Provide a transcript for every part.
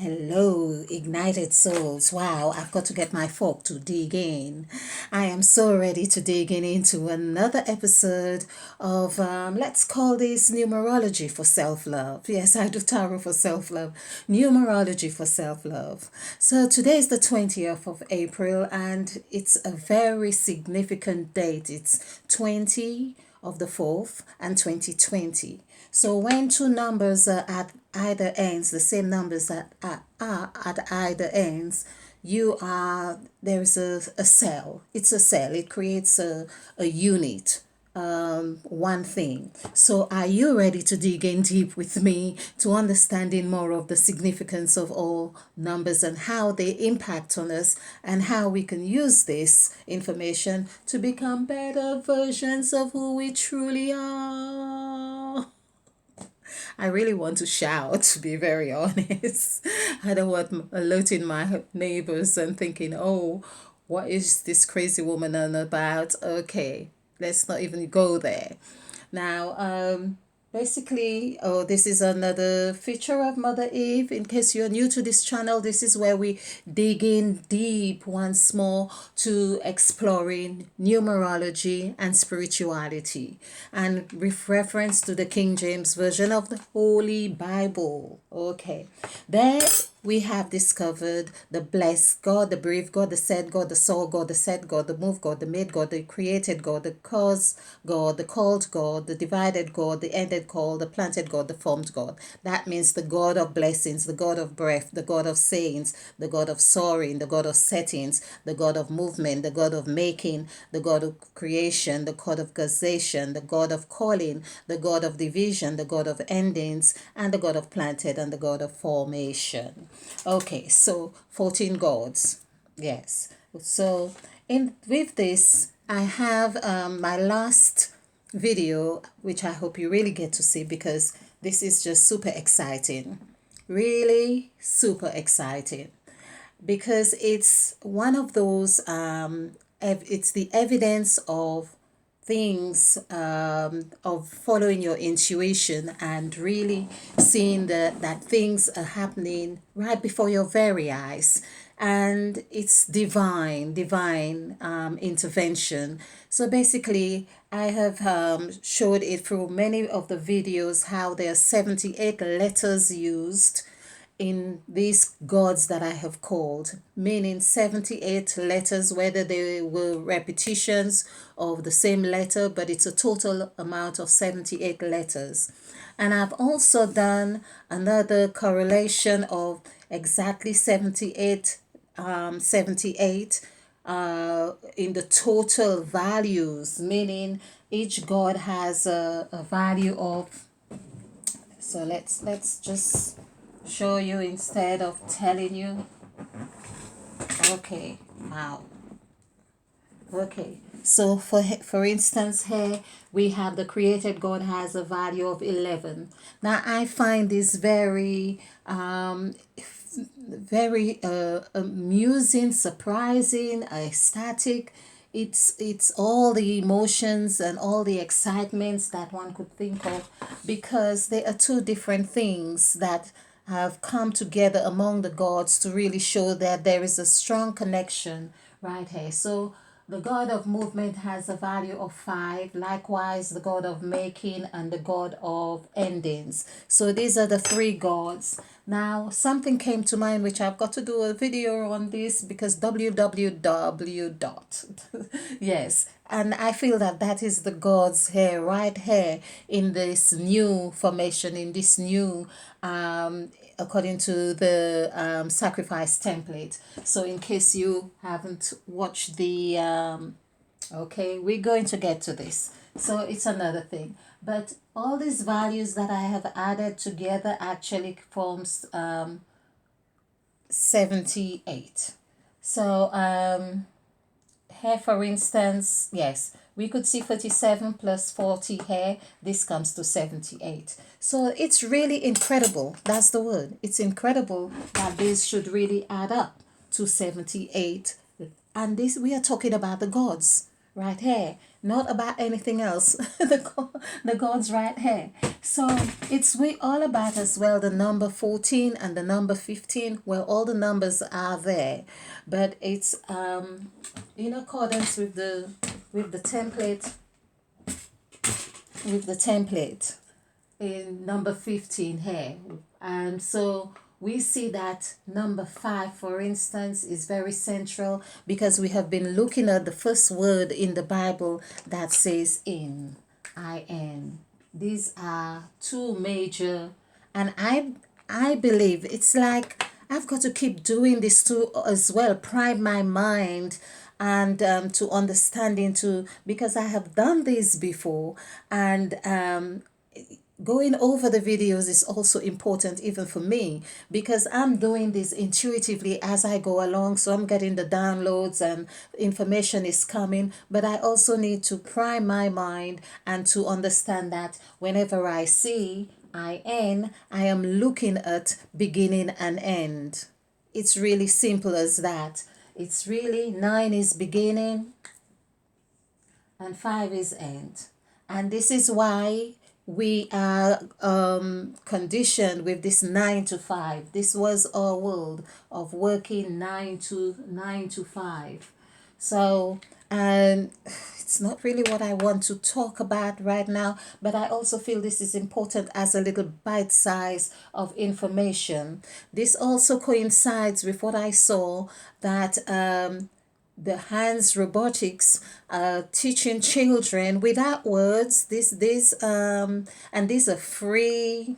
Hello, ignited souls. Wow, I've got to get my fork to dig in. I am so ready to dig into another episode of, let's call this numerology for self love. Yes, I do tarot for self love, numerology for self love. So today is the 20th of April and it's a very significant date. It's 20 of the 4th and 2020. So when two numbers are at either ends, the same numbers that are at either ends, there is a cell. It's a cell. It creates a unit, one thing. So are you ready to dig in deep with me to understanding more of the significance of all numbers and how they impact on us and how we can use this information to become better versions of who we truly are? I really want to shout, to be very honest. I don't want alerting my neighbors and thinking, oh, what is this crazy woman on about? Okay, let's not even go there. Now, basically, oh, this is another feature of Mother Eve. In case you're new to this channel, this is where we dig in deep once more to exploring numerology and spirituality, and with reference to the King James Version of the Holy Bible. Okay, there we have discovered the blessed God, the brave God, the said God, the soul God, the set God, the move God, the made God, the created God, the cause God, the called God, the divided God, the ended God, the planted God, the formed God. That means the God of blessings, the God of breath, the God of sayings, the God of soaring, the God of settings, the God of movement, the God of making, the God of creation, the God of causation, the God of calling, the God of division, the God of endings, and the God of planted, and the God of formation. Okay, so 14 gods. Yes. So in with this, I have my last video, which I hope you really get to see because this is just super exciting. Really super exciting because it's one of those it's the evidence of things, of following your intuition and really seeing that things are happening right before your very eyes, and it's divine intervention. So basically I have showed it through many of the videos how there are 78 letters used in these gods that I have called, meaning 78 letters, whether they were repetitions of the same letter, but it's a total amount of 78 letters. And I've also done another correlation of exactly 78 in the total values, meaning each god has a value of, so let's just show you instead of telling you. Okay, wow. Okay, so for instance here we have the created God has a value of 11. Now I find this very very amusing, surprising, ecstatic. It's all the emotions and all the excitements that one could think of, because there are two different things that have come together among the gods to really show that there is a strong connection right here. So the God of movement has a value of 5. Likewise, the God of making and the God of endings. So these are the three gods. Now, something came to mind which I've got to do a video on this because www dot. Yes, and I feel that that is the gods here, right here in this new formation, in this new according to the sacrifice template. So in case you haven't watched the okay, we're going to get to this, so it's another thing, but all these values that I have added together actually forms 78. So here for instance, yes, we could see 37 plus 40 here. This comes to 78. So it's really incredible. That's the word. It's incredible that this should really add up to 78. And this, we are talking about the gods right here. not about anything else. The God's right here. So it's we all about as well the number 14 and the number 15, where all the numbers are there, but it's in accordance with the template with the template in number 15 here. And so we see that number 5, for instance, is very central because we have been looking at the first word in the Bible that says in, in. These are two major, and I believe it's like I've got to keep doing this too as well, prime my mind and to understanding too, because I have done this before, and going over the videos is also important even for me because I'm doing this intuitively as I go along, so I'm getting the downloads and information is coming, but I also need to prime my mind and to understand that whenever I see IN, I am looking at beginning and end. It's really simple as that. It's really 9 is beginning and 5 is end. And this is why we are conditioned with this 9 to 5. This was our world of working 9 to 5. So, and it's not really what I want to talk about right now, but I also feel this is important as a little bite size of information. This also coincides with what I saw that the Hanson Robotics teaching children without words. And these are free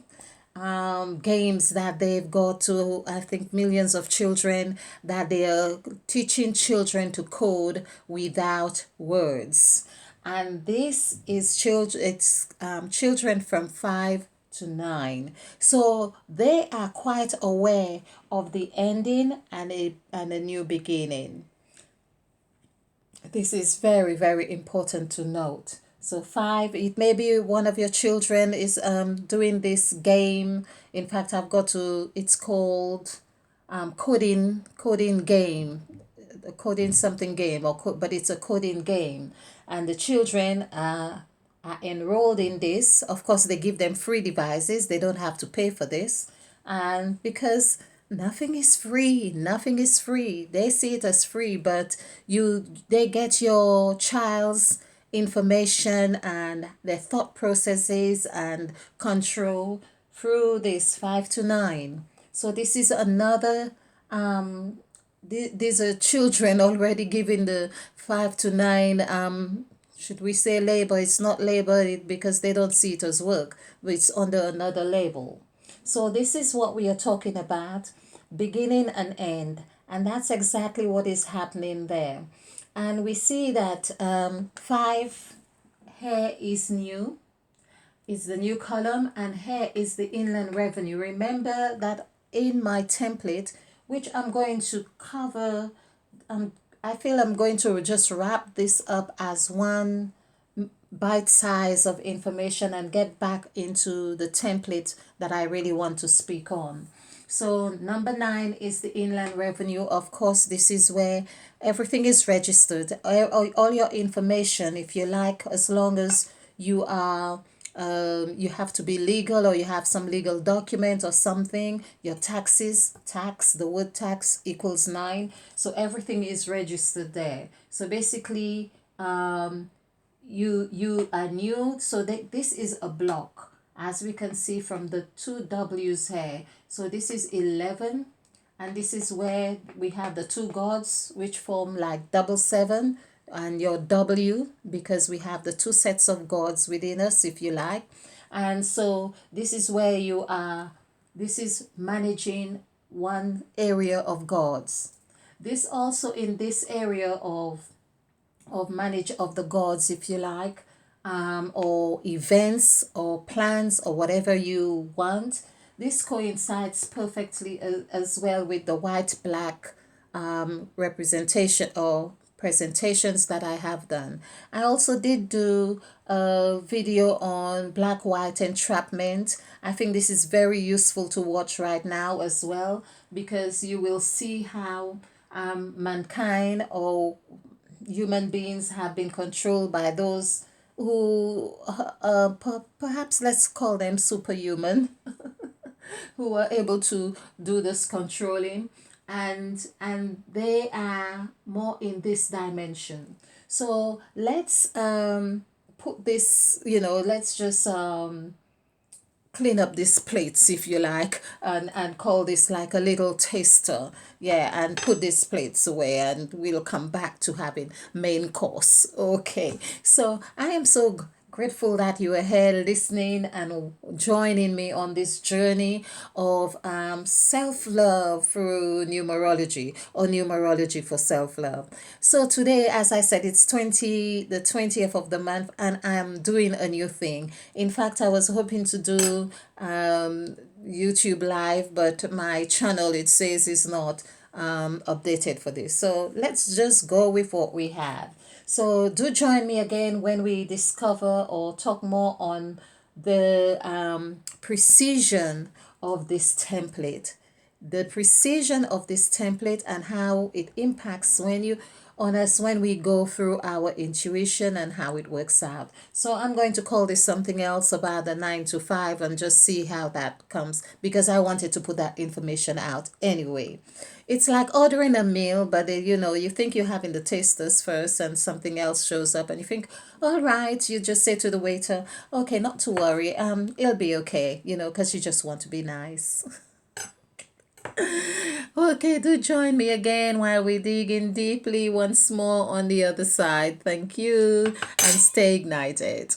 games that they've got to, I think, millions of children that they are teaching children to code without words. And this is children. It's children from 5 to 9. So they are quite aware of the ending and a new beginning. This is very, very important to note. So 5, it may be one of your children is doing this game. In fact, I've got to, it's called coding game, coding something game, but it's a coding game. And the children are enrolled in this. Of course, they give them free devices. They don't have to pay for this. And because nothing is free, nothing is free. They see it as free, but they get your child's information and their thought processes and control through this 5 to 9. So this is another these are children already given the 5 to 9 should we say labor? It's not labor because they don't see it as work, but it's under another label. So this is what we are talking about, beginning and end, and that's exactly what is happening there. And we see that 5 here is new, is the new column, and here is the inland revenue. Remember that in my template, which I'm going to cover, I feel I'm going to just wrap this up as one bite size of information and get back into the template that I really want to speak on. So number 9 is the inland revenue. Of course, this is where everything is registered. All your information, if you like, as long as you are you have to be legal or you have some legal document or something. Your tax, the word tax equals 9. So everything is registered there. So basically, you are new. So this is a block, as we can see from the 2 W's here. So this is 11, and this is where we have the 2 gods, which form like double 7, and your W, because we have the 2 sets of gods within us, if you like. And so this is where you are, this is managing one area of gods. This also in this area of manage of the gods, if you like, or events or plans or whatever you want. This coincides perfectly as well with the white-black representation or presentations that I have done. I also did do a video on black-white entrapment. I think this is very useful to watch right now as well, because you will see how mankind, or human beings have been controlled by those who perhaps let's call them superhuman, who are able to do this controlling, and they are more in this dimension. So let's put this, let's just clean up these plates, if you like, and call this like a little taster. Yeah, and put these plates away, and we'll come back to having main course. Okay, so I am so grateful that you are here listening and joining me on this journey of self-love through numerology, or numerology for self-love. So today, as I said, it's the 20th of the month, and I'm doing a new thing. In fact, I was hoping to do YouTube live, but my channel, it says, is not updated for this. So let's just go with what we have. So do join me again when we discover or talk more on the precision of this template. The precision of this template and how it impacts on us when we go through our intuition and how it works out. So I'm going to call this something else about the 9 to 5 and just see how that comes, because I wanted to put that information out anyway. It's like ordering a meal, but you think you're having the tasters first and something else shows up and you think, all right, you just say to the waiter, okay, not to worry, it'll be okay, because you just want to be nice. Okay, do join me again while we dig in deeply once more on the other side. Thank you and stay ignited.